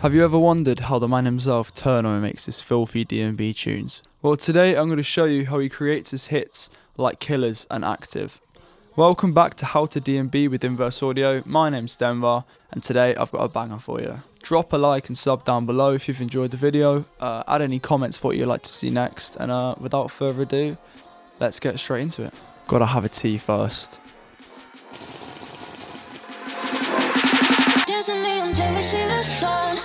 Have you ever wondered how the man himself, TURNO, makes his filthy DNB tunes? Well, today I'm going to show you how he creates his hits like Killers and Active. Welcome back to How to DNB with Inverse Audio. My name's Denver, and today I've got a banger for you. Drop a like and sub down below if you've enjoyed the video. Add any comments for what you'd like to see next, and without further ado, let's get straight into it. Gotta have a tea first. Dancing me until we see the sun.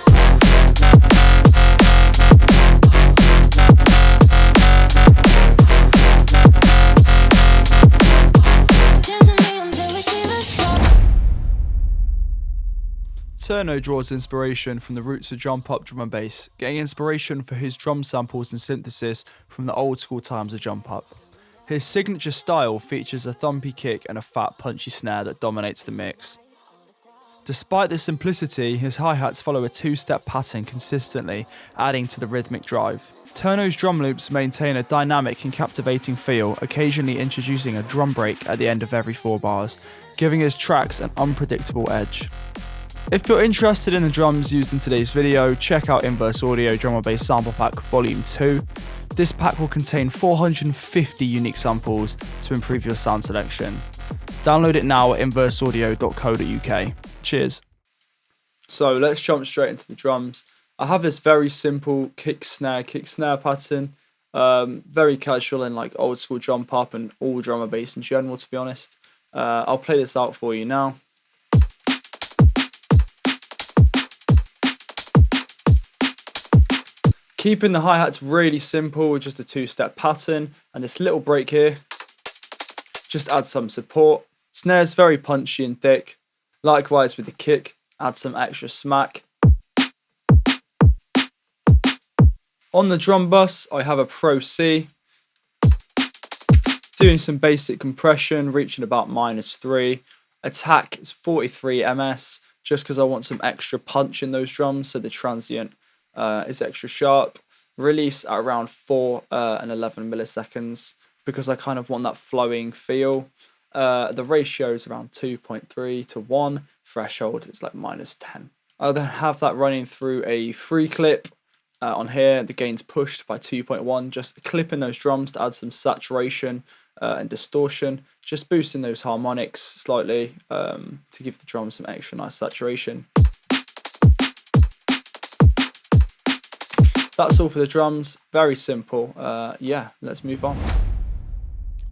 TURNO draws inspiration from the roots of jump up drum and bass, getting inspiration for his drum samples and synthesis from the old school times of jump up. His signature style features a thumpy kick and a fat punchy snare that dominates the mix. Despite the simplicity, his hi-hats follow a two-step pattern consistently, adding to the rhythmic drive. TURNO's drum loops maintain a dynamic and captivating feel, occasionally introducing a drum break at the end of every 4 bars, giving his tracks an unpredictable edge. If you're interested in the drums used in today's video, check out Inverse Audio Drum and Bass Sample Pack Volume 2. This pack will contain 450 unique samples to improve your sound selection. Download it now at inverseaudio.co.uk. Cheers. So let's jump straight into the drums. I have this very simple kick snare pattern. Very casual and like old school jump up and all drum and bass in general, to be honest. I'll play this out for you now. Keeping the hi-hats really simple with just a 2-step pattern, and this little break here just adds some support. Snare's very punchy and thick. Likewise with the kick, add some extra smack. On the drum bus, I have a Pro C. Doing some basic compression, reaching about -3. Attack is 43 ms, just because I want some extra punch in those drums, so the transient is extra sharp. Release at around 4 and 11 milliseconds because I kind of want that flowing feel. The ratio is around 2.3 to 1. Threshold is like -10. I'll then have that running through a free clip on here. The gain's pushed by 2.1, just clipping those drums to add some saturation and distortion. Just boosting those harmonics slightly to give the drums some extra nice saturation. That's all for the drums, very simple. Yeah, let's move on.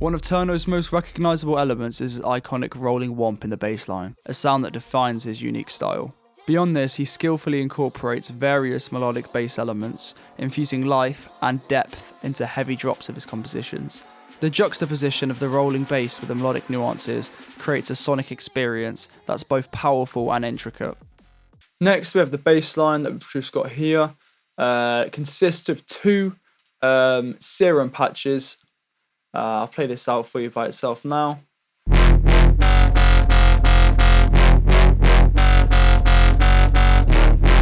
One of TURNO's most recognisable elements is his iconic rolling whomp in the bass line, a sound that defines his unique style. Beyond this, he skillfully incorporates various melodic bass elements, infusing life and depth into heavy drops of his compositions. The juxtaposition of the rolling bass with the melodic nuances creates a sonic experience that's both powerful and intricate. Next, we have the bass line that we've just got here. It consists of 2 serum patches. I'll play this out for you by itself now.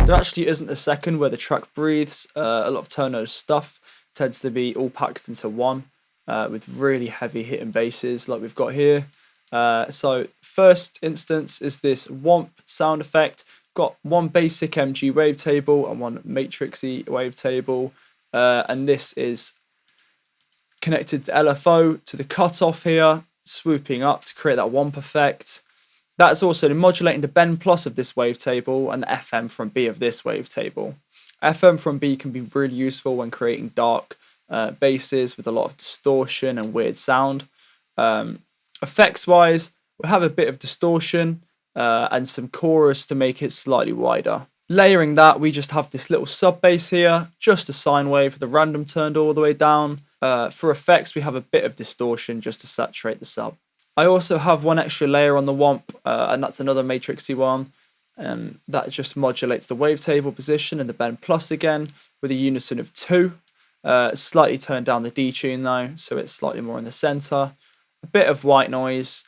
There actually isn't a second where the track breathes. A lot of TURNO's stuff tends to be all packed into one with really heavy hitting basses like we've got here. So first instance is this whomp sound effect. Got one basic MG wavetable and one matrixy wavetable, and this is connected to LFO to the cutoff here, swooping up to create that whomp effect. That's also modulating the bend plus of this wavetable and the FM from B of this wavetable. FM from B can be really useful when creating dark basses with a lot of distortion and weird sound. Effects wise, we have a bit of distortion and some chorus to make it slightly wider. Layering that, we just have this little sub bass here, just a sine wave with the random turned all the way down. For effects, we have a bit of distortion just to saturate the sub. I also have one extra layer on the whomp, and that's another matrixy one. That just modulates the wavetable position and the bend plus again with a unison of 2. Slightly turned down the detune though, so it's slightly more in the center. A bit of white noise.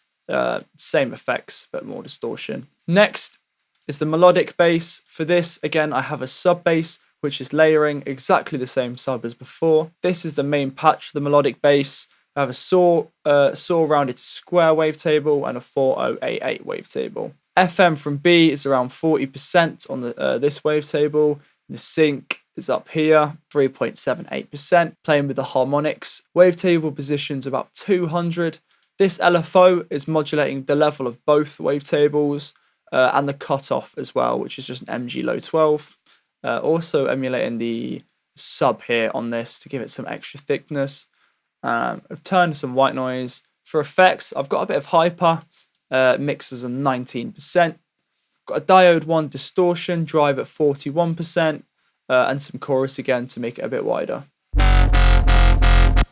Same effects but more distortion. Next is the melodic bass. For this, again, I have a sub bass which is layering exactly the same sub as before. This is the main patch for the melodic bass. I have a saw rounded to square wavetable and a 4088 wavetable. FM from B is around 40% on the this wavetable. The sync is up here, 3.78%, playing with the harmonics. Wavetable position's about 200. This LFO is modulating the level of both wavetables and the cutoff as well, which is just an MG low 12. Also emulating the sub here on this to give it some extra thickness. I've turned some white noise. For effects, I've got a bit of hyper, mixers on 19%. Got a diode 1 distortion, drive at 41%, and some chorus again to make it a bit wider.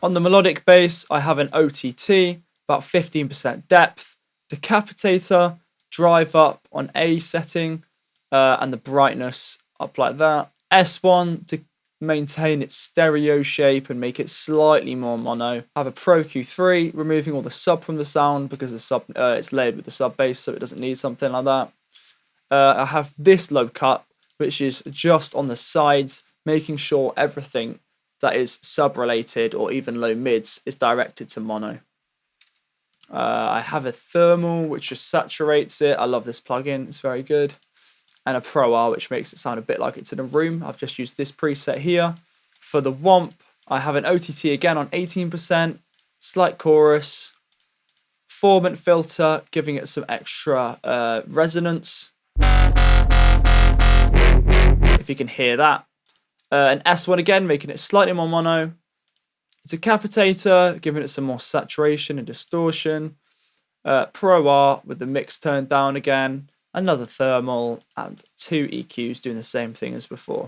On the melodic bass, I have an OTT, about 15% depth, decapitator, drive up on A setting, and the brightness up like that. S1 to maintain its stereo shape and make it slightly more mono. I have a Pro Q3, removing all the sub from the sound because the sub it's layered with the sub bass, so it doesn't need something like that. I have this low cut, which is just on the sides, making sure everything that is sub related or even low mids is directed to mono. I have a thermal which just saturates it. I love this plugin, it's very good. And a Pro R which makes it sound a bit like it's in a room. I've just used this preset here. For the womp, I have an OTT again on 18%, slight chorus, formant filter, giving it some extra resonance. If you can hear that. An S1 again, making it slightly more mono. Decapitator, giving it some more saturation and distortion. Pro R with the mix turned down again. Another thermal, and 2 EQs doing the same thing as before.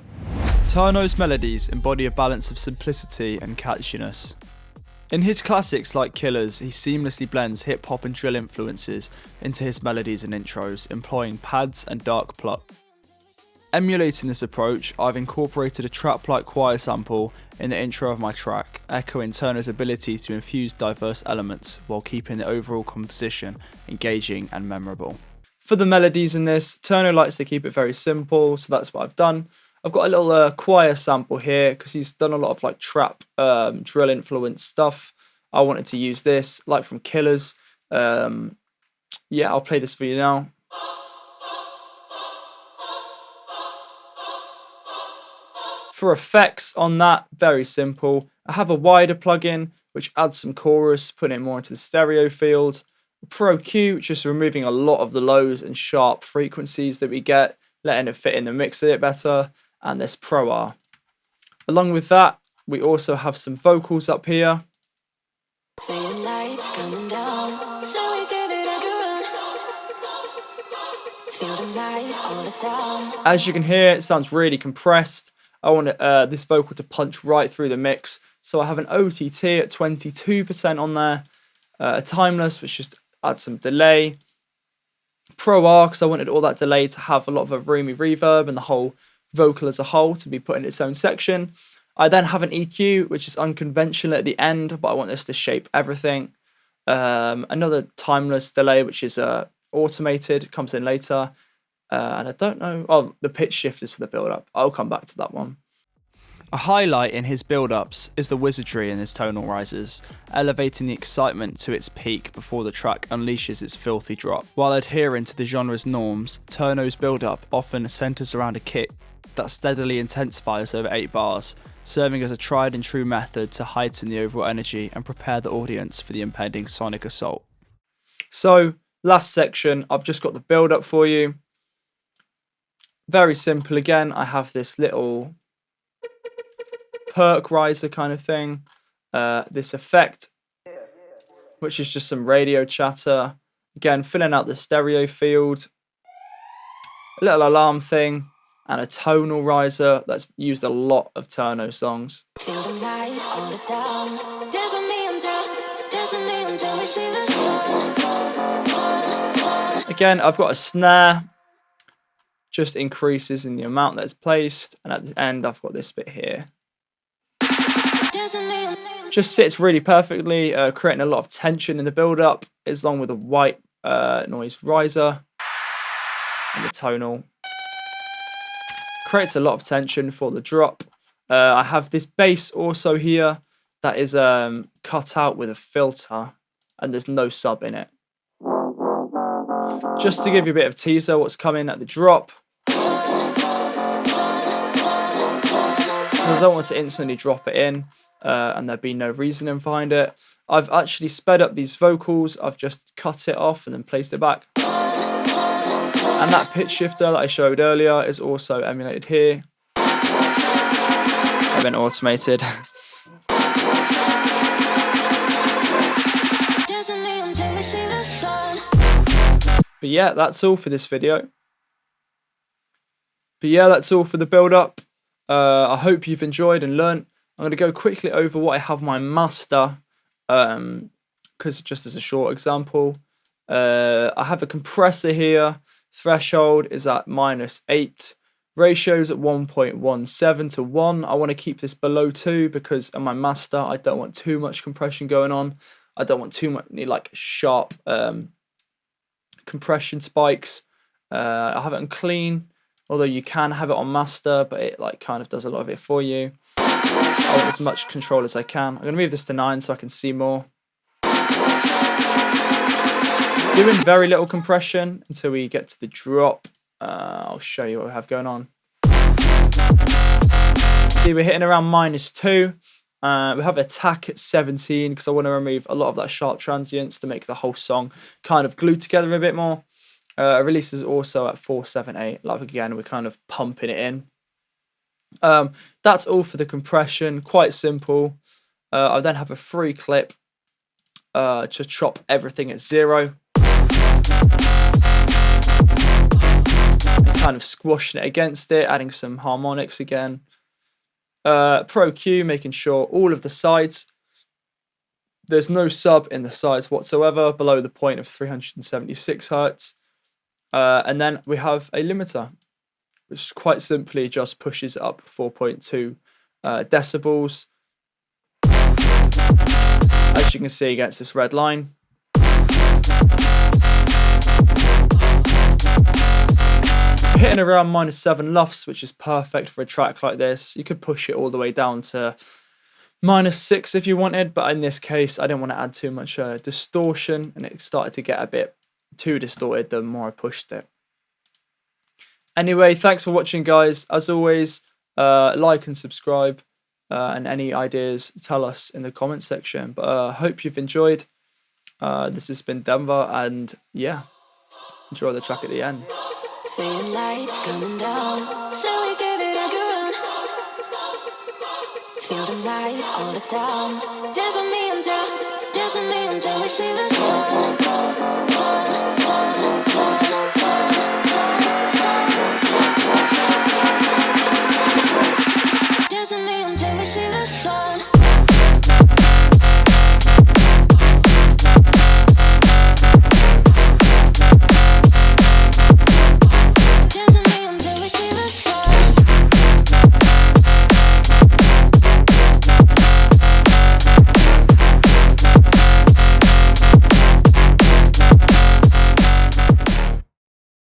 TURNO's melodies embody a balance of simplicity and catchiness. In his classics like Killers, he seamlessly blends hip-hop and drill influences into his melodies and intros, employing pads and dark pluck. Emulating this approach, I've incorporated a trap-like choir sample in the intro of my track, echoing TURNO's ability to infuse diverse elements while keeping the overall composition engaging and memorable. For the melodies in this, TURNO likes to keep it very simple, so that's what I've done. I've got a little choir sample here because he's done a lot of like trap, drill influence stuff. I wanted to use this, like from Killers. Yeah, I'll play this for you now. For effects on that, very simple. I have a wider plugin which adds some chorus, putting it more into the stereo field. Pro Q, just removing a lot of the lows and sharp frequencies that we get, letting it fit in the mix a bit better, and this Pro R. Along with that, we also have some vocals up here. Lights coming down, so we gave it a good run. Feel the night, all the sounds. As you can hear, it sounds really compressed. I want this vocal to punch right through the mix, so I have an OTT at 22% on there, a timeless which just adds some delay, Pro R because I wanted all that delay to have a lot of a roomy reverb and the whole vocal as a whole to be put in its own section. I then have an EQ which is unconventional at the end, but I want this to shape everything. Another timeless delay which is automated, comes in later. And I don't know, oh, the pitch shifters for the build-up. I'll come back to that one. A highlight in his build-ups is the wizardry in his tonal rises, elevating the excitement to its peak before the track unleashes its filthy drop. While adhering to the genre's norms, TURNO's build-up often centres around a kick that steadily intensifies over 8 bars, serving as a tried and true method to heighten the overall energy and prepare the audience for the impending sonic assault. So, last section, I've just got the build-up for you. Very simple again, I have this little perk riser kind of thing, this effect, which is just some radio chatter, again filling out the stereo field, a little alarm thing, and a tonal riser that's used a lot of TURNO songs. Feel the night, all the sounds. Dance with me until we see the sun. Again, I've got a snare, just increases in the amount that's placed, and at the end I've got this bit here. Just sits really perfectly, creating a lot of tension in the build-up, along with a white noise riser and the tonal. Creates a lot of tension for the drop. I have this bass also here that is cut out with a filter, and there's no sub in it. Just to give you a bit of teaser what's coming at the drop. I don't want to instantly drop it in and there be no reasoning behind it. I've actually sped up these vocals. I've just cut it off and then placed it back. And that pitch shifter that I showed earlier is also emulated here. I've been automated. But yeah, that's all for this video. But yeah, that's all for the build up. I hope you've enjoyed and learnt. I'm going to go quickly over what I have my master, because just as a short example, I have a compressor here. Threshold is at -8. Ratios at 1.17 to 1. I want to keep this below 2 because on my master, I don't want too much compression going on. I don't want too much like sharp compression spikes. I have it on clean. Although you can have it on master, but it like kind of does a lot of it for you. I want as much control as I can. I'm going to move this to 9 so I can see more. Doing very little compression until we get to the drop. I'll show you what we have going on. See, we're hitting around -2. We have attack at 17 because I want to remove a lot of that sharp transients to make the whole song kind of glued together a bit more. Release is also at 478. Like again, we're kind of pumping it in. That's all for the compression. Quite simple. I then have a free clip to chop everything at 0. Kind of squashing it against it, adding some harmonics again. Pro Q, making sure all of the sides. There's no sub in the sides whatsoever below the point of 376 Hz. And then we have a limiter, which quite simply just pushes up 4.2 decibels. As you can see against this red line. Hitting around -7 lufs, which is perfect for a track like this. You could push it all the way down to -6 if you wanted, but in this case, I didn't want to add too much distortion, and it started to get a bit too distorted the more I pushed it. Anyway, thanks for watching, guys. As always, like and subscribe, and any ideas, tell us in the comments section. But I hope you've enjoyed. This has been Denver, and yeah, enjoy the track at the end. Fading lights coming down, so we gave it a good run. Feel the night, all the sounds. Dance with me until we see the sun.